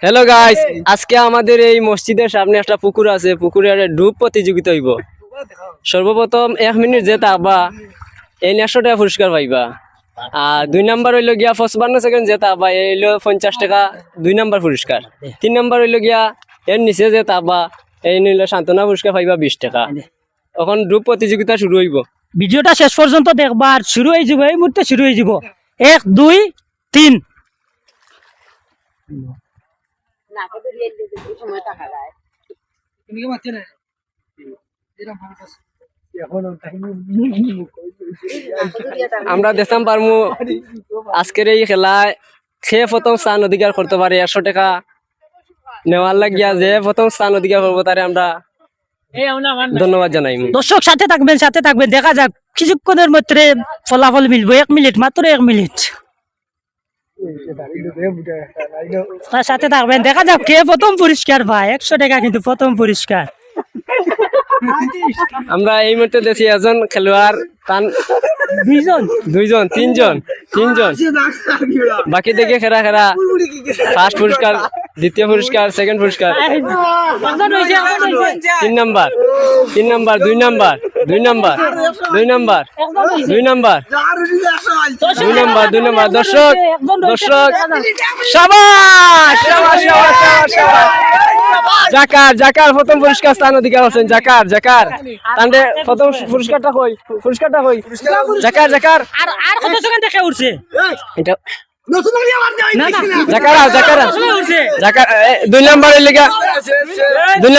Hello guys, আজকে আমাদের এই মসজিদের সামনে একটা পুকুর আছে। পুকুরের ডুব প্রতিযোগিতা হইব। সর্বপ্রথম 1 মিনিট যে তাকবা এই 100 টাকা পুরস্কার পাইবা। আর 2 নাম্বার হইল গিয়া 55 সেকেন্ড যে তাকবা এই হইল 50 টাকা 2 নাম্বার পুরস্কার। 3 নাম্বার হইল গিয়া এর নিচে যে তাকবা এই হইল সান্ত্বনা পুরস্কার পাইবা 20 টাকা। এখন ডুব প্রতিযোগিতা শুরু হইব। ভিডিওটা শেষ পর্যন্ত দেখবা, আর শুরু হয়ে যাব, এই মুহূর্তে শুরু হয়ে যাব। 1 2 3 আমরা দেখতাম পারমু আজকের এই খেলায় সে প্রথম স্থান অধিকার করতে পারে 100 টাকা নেওয়ার লাগিয়া। যে প্রথম স্থান অধিকার করবো তারে আমরা ধন্যবাদ জানাই। দর্শক সাথে থাকবেন, দেখা যাক কিছুক্ষণের মধ্যে ফলাফল মিলবো। 1 মিনিট, মাত্র 1 মিনিট সাথে থাকবেন, দেখা যাক কে প্রথম পুরস্কার পায়। 100 টাকা কিন্তু প্রথম পুরস্কার। আমরা এই মুহূর্তে দেখছি একজন খেলোয়াড় দুইজন তিনজন বাকি দেখে খেরা ফার্স্ট পুরস্কার, দ্বিতীয় পুরস্কার, সেকেন্ড পুরস্কার, 3 নাম্বার 2 নাম্বার দর্শক শাবাশ জাকার প্রথম পুরস্কার স্থান অধিকার আছেন। জাকার তাহলে প্রথম পুরস্কারটা কই জাকার আর কত সেকেন্ড দেখে উঠছে এটা জাকার 2 নাম্বার লেগা 2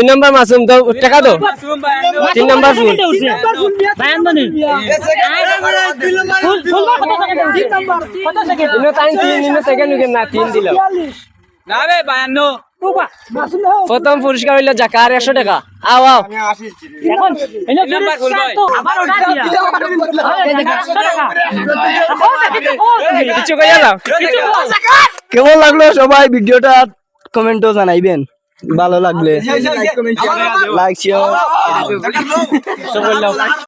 নাম্বার মাসুম দাও টাকা দাও। 3 নাম্বার ফুল সেকেন্ড না 3 দিলাম না রে 52। প্রথম পুরস্কার হইল জাকার 100 টাকা। আও এখন কিছু কইয়া দাও। কেমন লাগলো সবাই ভিডিওটা কমেন্টও জানাইবেন, ভালো লাগলে লাইক শেয়ার।